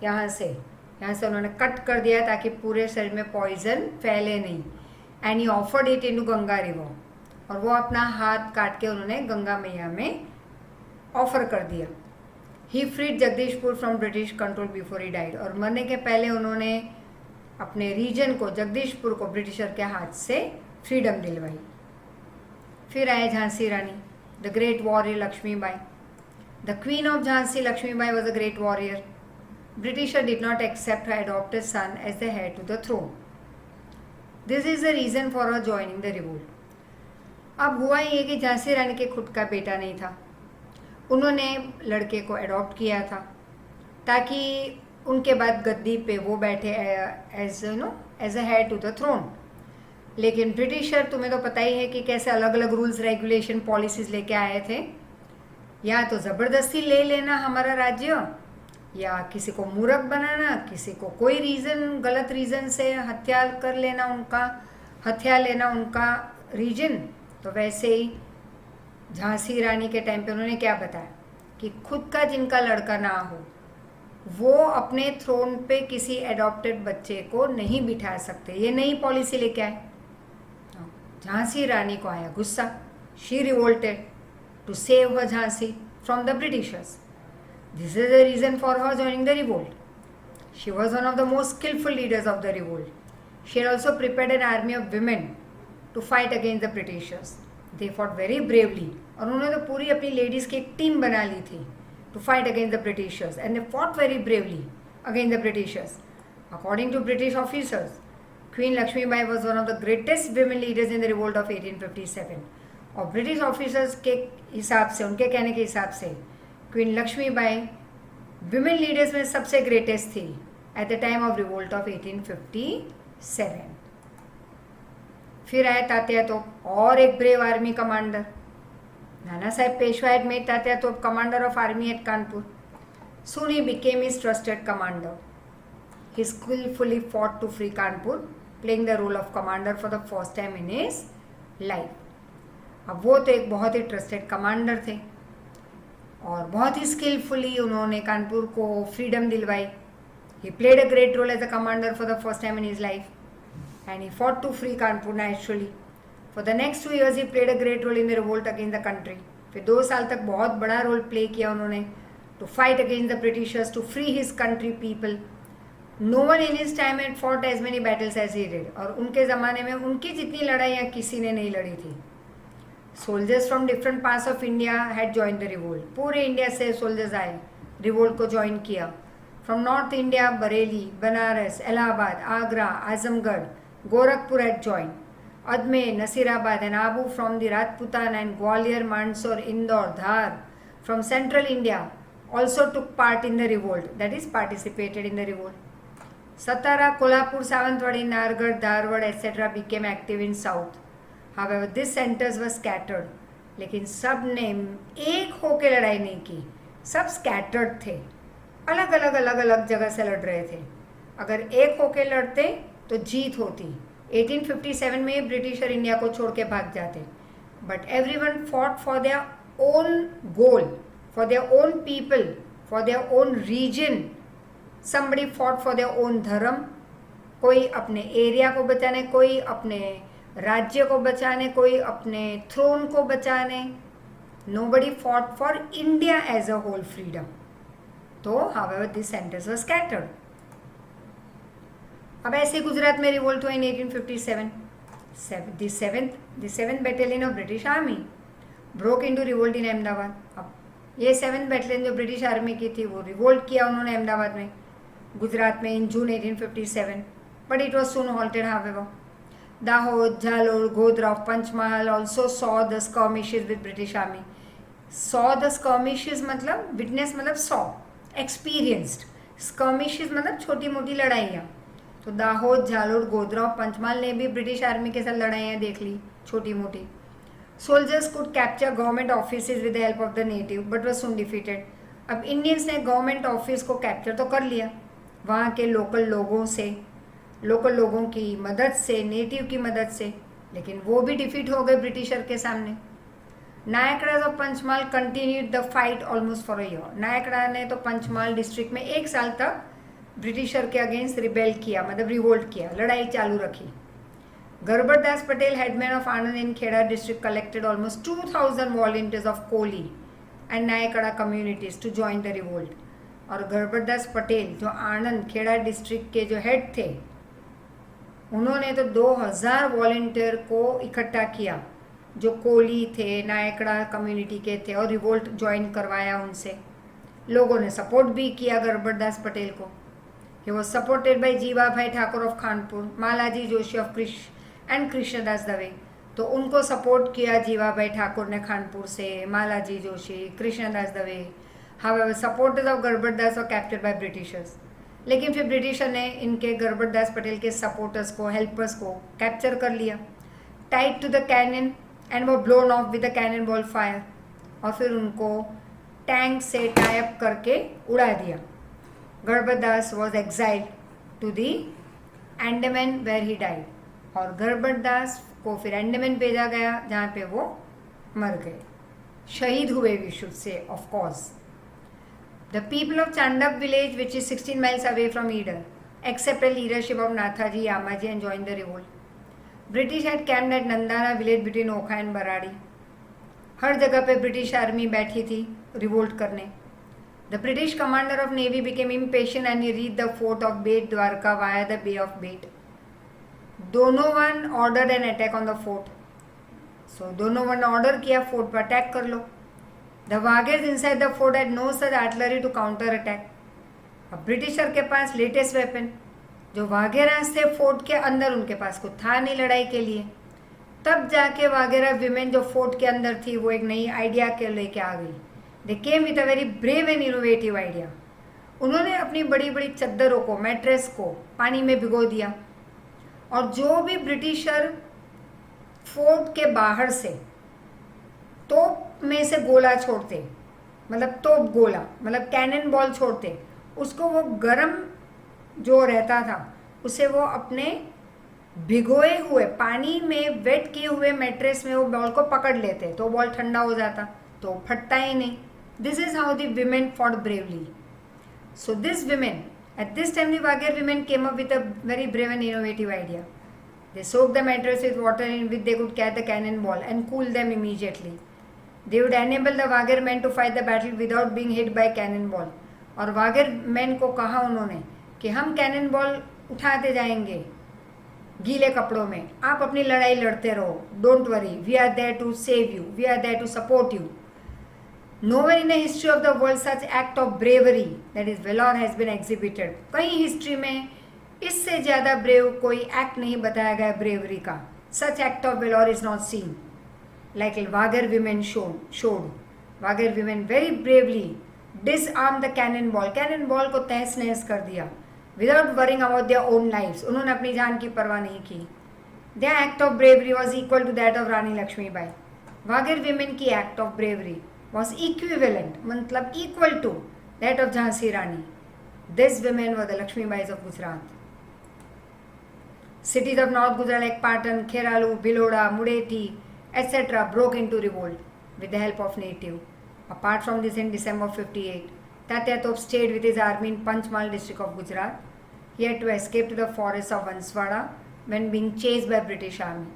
यहाँ से उन्होंने cut कर दिया ताकि पूरे शरीर में पॉइजन फैले नहीं. And he offered it into Ganga river. और वो अपना हाथ काट के उन्होंने गंगा मैया में ऑफर कर दिया. He freed Jagdishpur from British control before he died. और मरने के पहले उन्होंने अपने रीजन को, जगदीशपुर को, ब्रिटिशर के हाथ से फ्रीडम दिलवाई. फिर आए Jhansi Rani, the great warrior Lakshmibai. The queen of Jhansi Lakshmibai was a great warrior. Britisher did not accept her adopted son as the heir to the throne. This is the reason for her joining the revolt. अब हुआ ये कि झांसी रानी के खुद का बेटा नहीं था. उन्होंने लड़के को अडॉप्ट किया था ताकि उनके बाद गद्दी पे वो बैठे as a heir to the throne. लेकिन ब्रिटिशर, तुम्हें तो पता ही है कि कैसे अलग अलग रूल्स रेगुलेशन पॉलिसीज लेके आए थे. या तो ज़बरदस्ती ले लेना हमारा राज्य, या किसी को मूर्ख बनाना, किसी को कोई रीज़न, गलत रीज़न से हत्या लेना उनका रीजन. तो वैसे ही झांसी रानी के टाइम पे उन्होंने क्या बताया कि खुद का जिनका लड़का ना हो वो अपने थ्रोन पे किसी एडॉप्टेड बच्चे को नहीं बिठा सकते. ये नई पॉलिसी लेके आए. झांसी रानी को आया गुस्सा. She revolted to save her Jhansi from the Britishers. This is the reason for her joining the revolt. She was one of the most skillful leaders of the revolt. She had also prepared an army of women to fight against the Britishers. They fought very bravely. और उन्होंने तो पूरी अपनी ladies की एक team बना ली थी to fight against the Britishers, and they fought very bravely against the Britishers. According to British officers, queen Lakshmibai was one of the greatest women leaders in the revolt of 1857. और British officers के हिसाब से, उनके कहने के हिसाब से, queen Lakshmibai women leaders में सबसे ग्रेटेस्ट थी eight the time of revolt of 1857. फिर आए तात्या तोप, और एक brave army commander. Nana Saheb Peshwa had made Tatya Tope commander of army at Kanpur. Soon he became his trusted commander. He skillfully fought to free Kanpur, playing the role of commander for the first time in his life. अब वो तो एक बहुत ही trusted commander थे और बहुत ही skilfully उन्होंने कानपुर को फ्रीडम दिलवाई. He played a great role as a commander for the first time in his life, and he fought to free Kanpur naturally. For the next 2 years, he played a great role in the revolt against the country. फिर 2 साल तक बहुत बड़ा role play किया उन्होंने to fight against the Britishers, to free his country people. No one in his time had fought as many battles as he did. और उनके ज़माने में उनकी जितनी लड़ाइयाँ किसी ने नहीं लड़ी थी. Soldiers from different parts of India had joined the revolt. पूरे इंडिया से सोल्जर्स आए, रिवोल्ट को ज्वाइन किया. From North India, Bareilly, Banaras, Allahabad, Agra, Azamgarh, Gorakhpur had joined. Ajmer, Nasirabad and Abu from the Rajputan and Gwalior, Mandsaur, Indore, Dhar from central India also took part in the revolt, that is participated in the revolt. Satara, Kolhapur, Savantwadi, Nargad, Dharwad, etc. became active in south. However, these centers were scattered. लेकिन सब ने एक होके लड़ाई नहीं की, सब scattered थे, अलग अलग जगह से लड़ रहे थे. अगर एक होके लड़ते तो जीत होती. 1857 में ब्रिटिशर इंडिया को छोड़ के भाग जाते. But everyone fought for their own goal, for their own people, for their own reason. somebody fought for their own धर्म, कोई अपने एरिया को बचाने, कोई अपने राज्य को बचाने, कोई अपने थ्रोन को बचाने. nobody fought for India as a whole freedom. तो however these centers were scattered. अब ऐसे गुजरात में रिवोल्ट हुआ इन 1857. The 7th battalion of British Army broke into revolt in Ahmedabad. अब ये 7th battalion जो ब्रिटिश आर्मी की थी वो रिवोल्ट किया उन्होंने अहमदाबाद में, गुजरात में इन जून 1857. But it was soon halted however. Dahod, Jalore, Godhra, Panchmahal also saw the skirmishes with British Army. Saw the skirmishes मतलब विटनेस मतलब saw, experienced. skirmishes मतलब छोटी मोटी लड़ाइयाँ. तो दाहोद, झालोर, गोधरा और पंचमहल ने भी ब्रिटिश आर्मी के साथ लड़ाइयाँ देख ली छोटी मोटी. Soldiers could capture government offices with the help of the native but was soon defeated. अब इंडियंस ने गवर्नमेंट ऑफिस को कैप्चर तो कर लिया वहाँ के लोकल लोगों की मदद से, नेटिव की मदद से, लेकिन वो भी डिफीट हो गए ब्रिटिशर के सामने. Naikda of Panchmahal continued the fight almost for a year. Naikda ने तो पंचमहल डिस्ट्रिक्ट में 1 साल तक ब्रिटिशर के अगेंस्ट रिबेल किया, मतलब रिवोल्ट किया, लड़ाई चालू रखी. Garbardas Patel, headman of Anand in Kheda district, collected almost 2000 volunteers of Koli and Naikda communities to join the revolt. और गरबरदास पटेल जो आनंद खेड़ा डिस्ट्रिक्ट के जो हेड थे, उन्होंने तो 2000 वॉलंटियर को इकट्ठा किया जो कोली थे, नायकड़ा कम्युनिटी के थे, और रिवोल्ट ज्वाइन करवाया उनसे. लोगों ने सपोर्ट भी किया गरबरदास पटेल को. He was supported by Jiva Bhai Thakur of Khanpur, Malaji Joshi of and Krishnadas Dave. तो उनको सपोर्ट किया जीवा भाई ठाकुर ने खानपुर से, Malaji Joshi, Krishnadas Dave. However supporters of Garbardas और कैप्चर्ड बाय ब्रिटिशर्स. लेकिन फिर ब्रिटिशर ने इनके गरबरदास पटेल के सपोर्टर्स को, हेल्पर्स को कैप्चर कर लिया, tied to the cannon and वो blown off with the cannon ball fire. और फिर उनको टैंक से टाई अप करके उड़ा दिया. Garbardas was exiled to the Andaman where he died. और गरबरदास को फिर अंडमान भेजा गया जहाँ पे वो मर गए, शहीद हुए, we should say of course. The people of Chandap village, which is 16 miles away from Eder, accepted leadership of Nathaji Yamaji and joined the revolt. British had camped at Nandana village between Okha and Baradi. हर जगह पे British army बैठी थी revolt करने. The British commander of navy became impatient and he reached the fort of Bet Dwarka via the Bay of Bet. Donovan ordered an attack on the fort. So Donovan ने order किया fort पर attack कर लो. The Wagers inside the fort had no such artillery to counter attack. अब britisher के पास latest weapon जो वागेरास थे fort के अंदर, उनके पास कुछ था नहीं लड़ाई के लिए. तब जाके वागेरा विमेन जो फोर्ट के अंदर थी वो एक नई आइडिया के लेके आ गई. They came with a very brave and innovative idea. उन्होंने अपनी बड़ी बड़ी चद्दरों को, मैट्रेस को पानी में भिगो दिया, और जो भी ब्रिटिशर फोर्ट के बाहर से तोप में से गोला छोड़ते, मतलब तोप गोला मतलब कैनन बॉल छोड़ते, उसको वो गरम जो रहता था उसे वो अपने भिगोए हुए पानी में वेट किए हुए मैट्रेस में वो बॉल को पकड़ लेते, तो बॉल ठंडा हो जाता, तो फटता ही नहीं. This is how the women fought bravely. So this women at this time the वागर women came up with a very brave and innovative idea. They soaked the mattress with water in which they could catch the cannonball and cool them immediately. They would enable the Wager men to fight the battle without being hit by cannonball. और वागर man को कहा उन्होंने कि हम cannon ball उठाते जाएंगे गीले कपड़ों में, आप अपनी लड़ाई लड़ते रहो, don't worry, we are there to save you, we are there to support you. Nowhere in the history of the world such act of bravery, that is valor, has been exhibited. कहीं history में इससे ज़्यादा brave कोई act नहीं बताया गया bravery का. Such act of valour is not seen like Vagher women showed. Vagher women very bravely disarm the cannon ball को तहस नहस कर दिया without worrying about their own lifes. उन्होंने अपनी जान की परवाह नहीं की. Their act of bravery was equal to that of Rani Lakshmibai. Vagher women की act of bravery was equivalent मतलब equal to that of Jhansi Rani. This women were the Lakshmibais of Gujarat. Cities of North Gujarat like Patan, Kheralu, Biloda, Mudethi, etc. broke into revolt with the help of native. Apart from this, in December 58, Tatya Top stayed with his army in Panchmal district of Gujarat. He had to escape to the forests of Banswara when being chased by British army.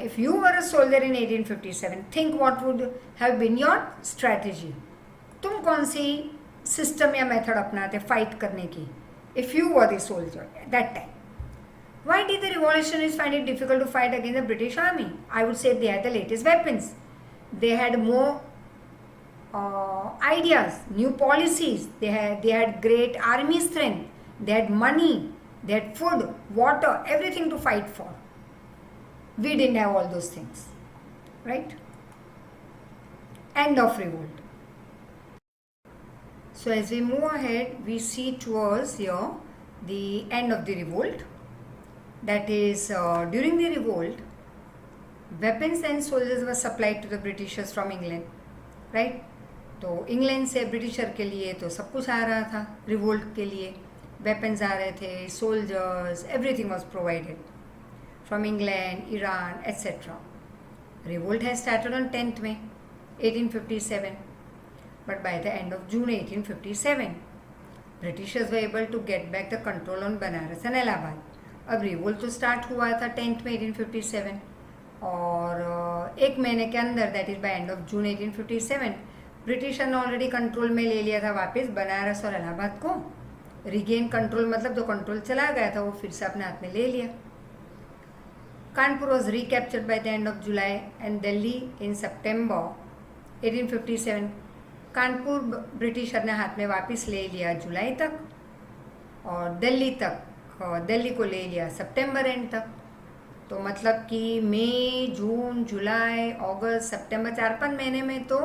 If you were a soldier in 1857, think what would have been your strategy. तुम कौन सी system या method अपनाते fight करने की if you were the soldier at that time. Why did the revolutionist find it difficult to fight against the British army? I would say they had the latest weapons, they had more ideas, new policies, they had great army strength, they had money, they had food, water, everything to fight for. We didn't have all those things, right? End of revolt. So as we move ahead, we see towards here the end of the revolt. That is, during the revolt, weapons and soldiers were supplied to the Britishers from England, right? तो England से britisher के लिए तो सब कुछ आ रहा था. Revolt के लिए वेपन्स आ रहे थे, soldiers, everything was provided from England, Iran etcetera. Revolt has started on 10th May 1857, but by the end of June 1857, Britishers were able to get back the control on Banaras and Allahabad. अब revolt तो start हुआ था 10th May 1857 और एक महीने के अंदर that is by end of June 1857 britisher ने ऑलरेडी कंट्रोल में ले लिया था वापस बनारस और इलाहाबाद को. रिगेन कंट्रोल मतलब जो कंट्रोल चला गया था वो फिर से अपने हाथ में ले लिया. Kanpur was recaptured by the end of July and Delhi in September 1857. Kanpur britisher ने हाथ में वापस ले लिया जुलाई तक और दिल्ली को ले लिया सितंबर एंड तक. तो मतलब कि मई, जून, जुलाई, अगस्त, सितंबर 4-5 महीने में तो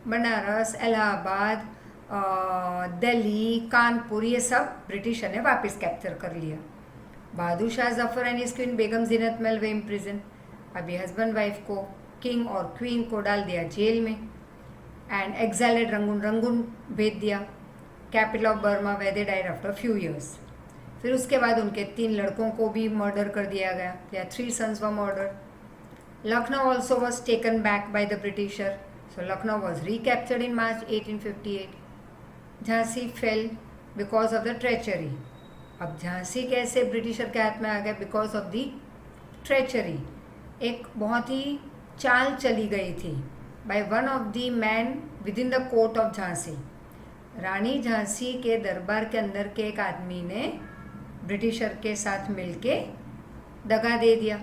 बनारस, इलाहाबाद, दिल्ली, कानपुर ये सब ब्रिटिशर ने वापस कैप्चर कर लिया. Bahadur Shah Zafar and his queen Begum Zeenat Mahal were in prison. अभी हस्बैंड वाइफ को, किंग और क्वीन को डाल दिया जेल में एंड एग्जाइलेड रंगून भेज दिया, capital of Burma where they died after few years. फिर उसके बाद उनके 3 लड़कों को भी मर्डर कर दिया गया. या 3 sons were murder. Lucknow also was taken back by the britisher. So Lucknow was recaptured in March 1858. Jhansi fell because of the treachery. अब झांसी कैसे ब्रिटिशर के हाथ में आ गया? Because of the treachery. एक बहुत ही चाल चली गई थी by one of the men within the court of Jhansi. रानी झांसी के दरबार के अंदर के एक आदमी ने ब्रिटिशर के साथ मिलके दगा दे दिया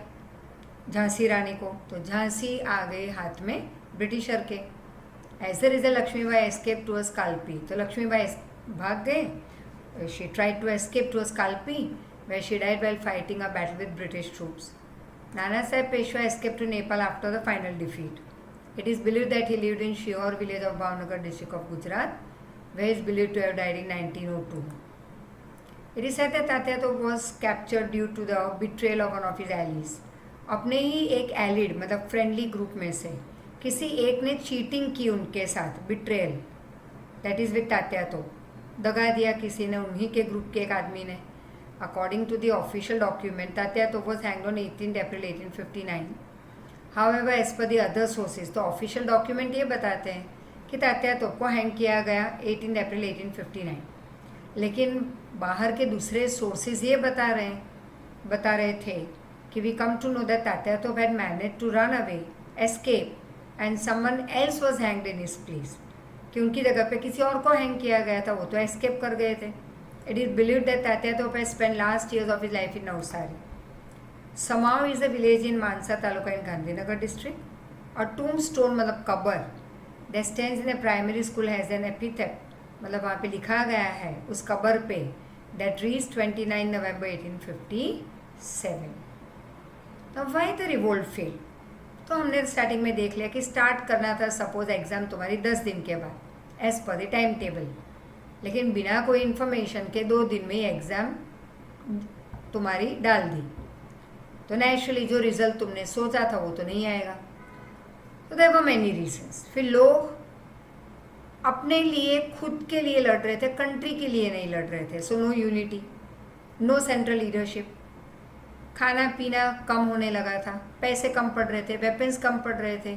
झांसी रानी को. तो झांसी आ गई हाथ में ब्रिटिशर के. As the result Lakshmibai escape to Kalpi. तो लक्ष्मीबाई भाग गए. She tried to escape to Kalpi where she died while fighting a battle with British troops. Nana Saheb Peshwa escape to Nepal after the final defeat. It is believed that he lived in Sihor village of Bhavnagar district of Gujarat where is believed to have died in 1902. It is said that Tatya Tope was captured due to the betrayal of one of his allies. अपने ही एक एलिड मतलब friendly group में से किसी एक ने cheating की उनके साथ, betrayal, that is with Tatya तो. दगा दिया किसी ने, उन्हीं के ग्रुप के एक आदमी ने. According to the official document Tatya Tope was hanged on 18 April 1859. However as per the other sources, तो ऑफिशियल डॉक्यूमेंट ये बताते हैं कि तात्या तो को हैंग किया गया 18 अप्रैल 1859. लेकिन बाहर के दूसरे सोर्सेज ये बता रहे थे कि we come to know that Tatya Tope had managed to run away, escape and someone else was hanged in his place. कि उनकी जगह पे किसी और को हैंग किया गया था, वो तो एस्केप कर गए थे. It is believed that Tatya Tope has spend last years of his life in Navsari. Samau is a village in Mansa taluka in Gandhinagar district. और टूम स्टोन मतलब कबर that stands in a primary school has an epithet, मतलब वहाँ पे लिखा गया है उस कबर पे that reads 29 November 1857. Now why the revolt failed? तो हमने स्टार्टिंग में देख लिया कि स्टार्ट करना था सपोज एग्ज़ाम तुम्हारी 10 दिन के बाद as per the time table, लेकिन बिना कोई इन्फॉर्मेशन के 2 दिन में ही एग्ज़ाम तुम्हारी डाल दी, तो नेचुरली जो रिज़ल्ट तुमने सोचा था वो तो नहीं आएगा। तो देयर वर मैनी रीजंस। फिर लोग अपने लिए खुद के लिए लड़ रहे थे, कंट्री के लिए नहीं लड़ रहे थे। So no unity, no central leadership, खाना पीना कम होने लगा था, पैसे कम पड़ रहे थे, वेपन्स कम पड़ रहे थे,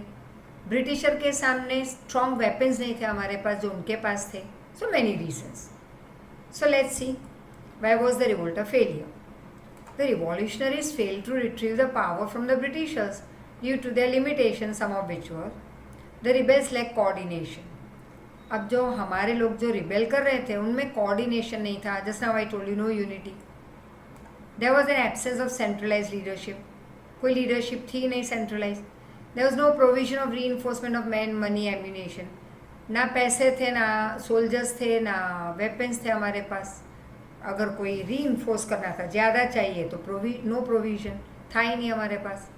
ब्रिटिशर के सामने स्ट्रॉन्ग वेपन्स नहीं थे हमारे पास जो उनके पास थे। So many reasons. So let's C why was the revolt a failure. The revolutionaries failed to retrieve the power from the Britishers due to their limitations, some of which were the rebels lacked coordination. अब जो हमारे लोग जो rebel कर रहे थे उनमें coordination नहीं था। Just now I told you, no unity. There was an absence of centralized leadership, कोई लीडरशिप थी नहीं centralize. There was no provision of reinforcement of man, money, ammunition, ना पैसे थे, ना सोल्जर्स थे, ना वेपन्स थे हमारे पास। अगर कोई री इन्फोर्स करना था, ज़्यादा चाहिए तो नो प्रोविजन था ही नहीं हमारे पास।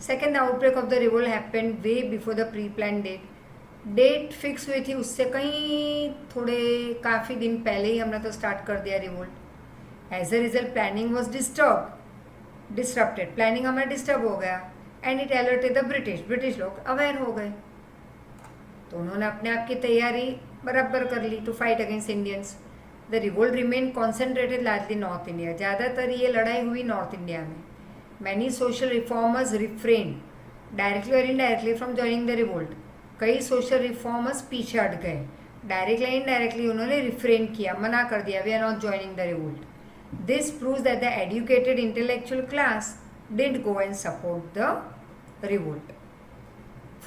Second, the outbreak of the revolt happened way before the pre plan date fix हुई थी उससे कहीं थोड़े काफ़ी दिन पहले ही हमने तो स्टार्ट कर दिया revolt. As a result planning was disturbed, planning हमारा डिस्टर्ब हो गया and it alerted the British लोग अवेयर हो गए, तो उन्होंने अपने आप की तैयारी बराबर कर ली to fight against Indians. The revolt remain concentrated largely north India, ज़्यादातर ये लड़ाई हुई नॉर्थ इंडिया में। Many social reformers refrain directly और indirectly from joining the revolt, कई सोशल रिफॉर्मर्स पीछे हट गए, डायरेक्टली इनडायरेक्टली उन्होंने रिफ्रेन किया, मना कर दिया, we are not joining the revolt. This proves that the educated intellectual class did go and support the revolt.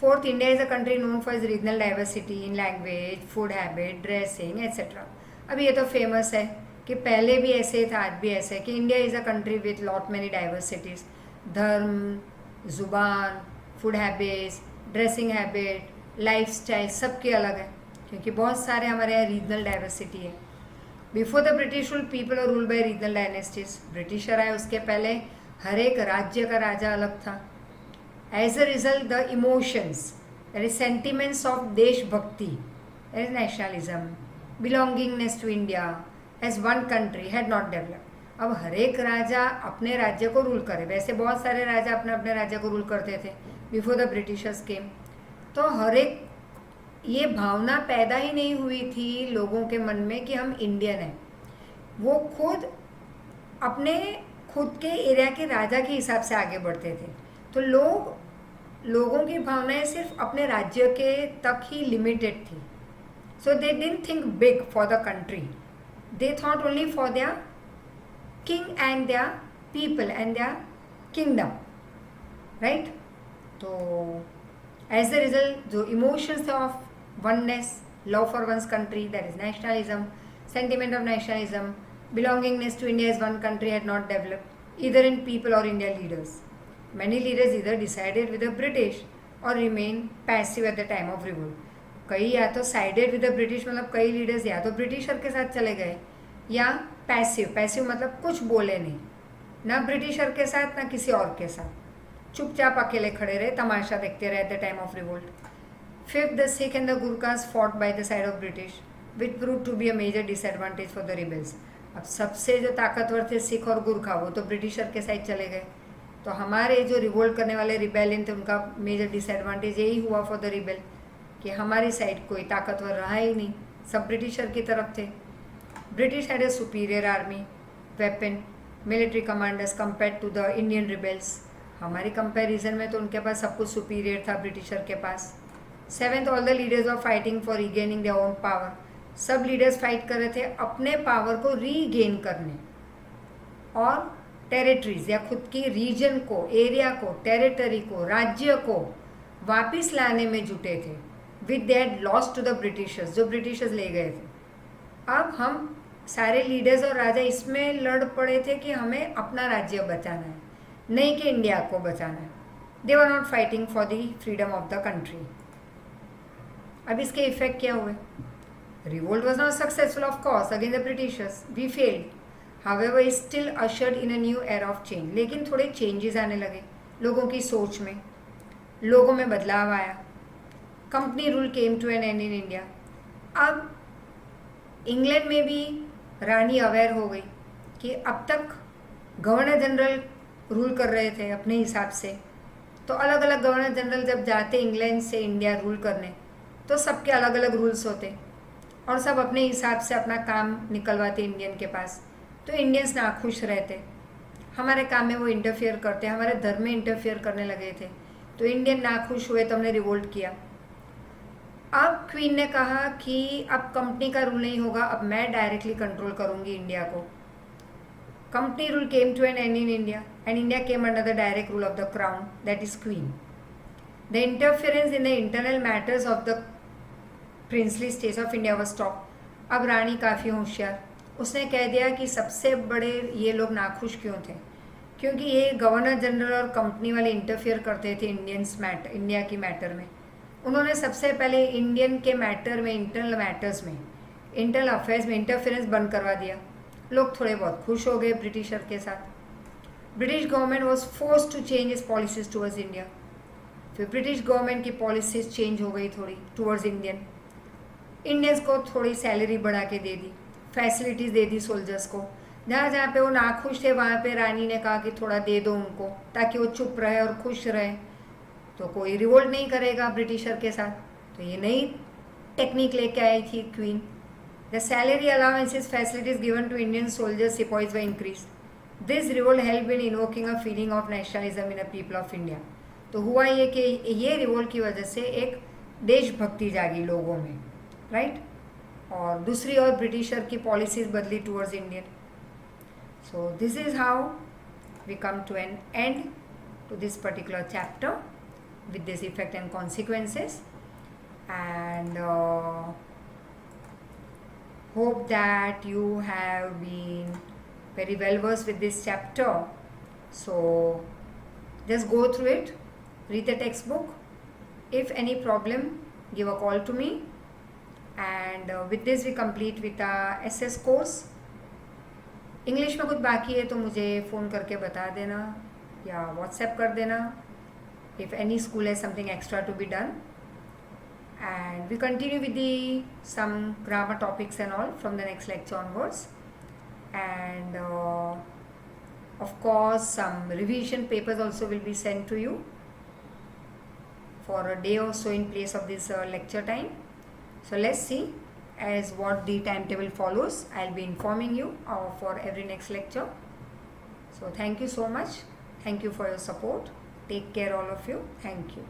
Fourth, India is a country known for is regional diversity in language, food habit, dressing etcetera. अभी ये तो famous है कि पहले भी ऐसे था, आज भी ऐसे है कि India is a country with lot many diversities, धर्म, ज़ुबान, food habits, dressing habit, lifestyle सबके अलग है, क्योंकि बहुत सारे हमारे यहाँ रीजनल डाइवर्सिटी है। Before the British rule people are rule by regional dynasties, Britisher आए उसके पहले हर एक राज्य का राजा अलग था। As a result the emotions, that is sentiments of देशभक्ति, that is nationalism, belongingness to India as one country had not developed। अब हर एक राजा अपने राज्य को रूल करे, वैसे बहुत सारे राजा अपने अपने राज्य को रूल करते थे बिफोर द ब्रिटिशर्स केम, तो हर एक ये भावना पैदा ही नहीं हुई थी लोगों के मन में कि हम इंडियन हैं। वो खुद अपने खुद के एरिया के राजा के हिसाब से आगे बढ़ते थे, तो लोगों की भावनाएं सिर्फ अपने राज्य के तक ही लिमिटेड थी। So they didn't think big for the country. They thought only for their king and their people and their kingdom, right? So as a result, the emotions of oneness, love for one's country, that is nationalism, sentiment of nationalism, belongingness to India as one country had not developed either in people or India leaders. Many leaders either decided with the British or remained passive at the time of revolt. कई या तो sided with the British, मतलब कई leaders या तो britisher के साथ चले गए, या पैसिव मतलब कुछ बोले नहीं, ना ब्रिटिशर के साथ ना किसी और के साथ, चुपचाप अकेले खड़े रहे, तमाशा देखते रहे at the time of revolt. Fifth, the Sikh and the Gurkhas fought by the side of British which prove to be a major disadvantage for the rebels. अब सबसे जो ताकतवर थे सिख और गुरखा, वो तो ब्रिटिशर के साइड चले गए, तो हमारे जो रिवोल्ट करने वाले रिबेलियन थे उनका मेजर डिसएडवांटेज यही हुआ फॉर द रिबेल कि हमारी साइड कोई ताकतवर रहा ही नहीं, सब ब्रिटिशर की तरफ थे। British had a superior army, weapon, military commanders compare to the Indian rebels. हमारी कंपैरिजन में तो उनके पास सब कुछ सुपीरियर था ब्रिटिशर के पास। Seventh, all the leaders are fighting for regaining their own power. सब लीडर्स फाइट कर रहे थे अपने पावर को रीगेन करने और टेरिटरीज या खुद की रीजन को, एरिया को, टेरिटरी को, राज्य को वापिस लाने में जुटे थे with they had lost to the Britishers, जो ब्रिटिशर्स ले गए थे। अब हम सारे लीडर्स और राजा इसमें लड़ पड़े थे कि हमें अपना राज्य बचाना है, नहीं कि इंडिया को बचाना है। They were not fighting for the freedom of the country. अब इसके इफेक्ट क्या हुए? Revolt was not successful of course against the britishers, we failed, however is still ushered in a new era of change. लेकिन थोड़े changes आने लगे लोगों की सोच में। लोगों में बदलाव आया, company rule came to an end in India. अब इंग्लैंड में भी रानी अवेयर हो गई कि अब तक गवर्नर जनरल रूल कर रहे थे अपने हिसाब से, तो अलग अलग गवर्नर जनरल जब जाते इंग्लैंड से इंडिया रूल करने तो सबके अलग अलग रूल्स होते और सब अपने हिसाब से अपना काम निकलवाते इंडियन के पास। तो इंडियंस नाखुश रहते, हमारे काम में वो इंटरफियर करते, हमारे धर्म में इंटरफियर करने लगे थे। तो इंडियन नाखुश हुए तो हमने रिवोल्ट किया। अब क्वीन ने कहा कि अब कंपनी का रूल नहीं होगा, अब मैं डायरेक्टली कंट्रोल करूंगी इंडिया को। Company rule came to an end in India and India came under the direct rule of the crown, that is queen. The interference in the internal matters of the princely states of India was stop. अब रानी काफ़ी होशियार, उसने कह दिया कि सबसे बड़े ये लोग नाखुश क्यों थे, क्योंकि ये गवर्नर जनरल और कंपनी वाले इंटरफियर करते थे इंडिया की मैटर में। उन्होंने सबसे पहले इंडियन के मैटर में, इंटरनल मैटर्स में, इंटरनल अफेयर्स में इंटरफेरेंस बंद करवा दिया। लोग थोड़े बहुत खुश हो गए ब्रिटिशर के साथ। British government was force to change is policies towards India. फिर ब्रिटिश गवर्नमेंट की पॉलिसीज चेंज हो गई थोड़ी टूवर्ड्स इंडियंस को थोड़ी सैलरी बढ़ा के दे दी, फैसिलिटीज़ दे दी सोल्जर्स को। जहाँ जहाँ पे वो नाखुश थे वहाँ पे रानी ने कहा कि थोड़ा दे दो उनको, ताकि वो चुप रहे और खुश रहे, तो कोई रिवोल्ट नहीं करेगा ब्रिटिशर के साथ। तो ये नई टेक्निक लेके आई थी queen. The salary allowances facilities given to Indian soldiers सिपाहीज were increase. This revolt help in invoking a feeling of nationalism in a people of India. तो हुआ ये कि ये रिवोल्ट की वजह से एक देशभक्ति जागी लोगों में, राइट। और दूसरी ओर ब्रिटिशर की पॉलिसीज बदली towards Indian. So this is how we come to an end to this particular chapter with this effect and consequences, and hope that you have been very well versed with this chapter. So just go through it, read the textbook. If any problem, give a call to me, and with this we complete with the SS course. English में कुछ बाकी है तो मुझे phone करके बता देना या व्हाट्सएप कर देना if any school has something extra to be done. And we continue with some grammar topics and all from the next lecture onwards. And of course some revision papers also will be sent to you for a day or so in place of this lecture time. So let's see as what the timetable follows. I'll be informing you for every next lecture. So thank you so much. Thank you for your support. Take care all of you. Thank you.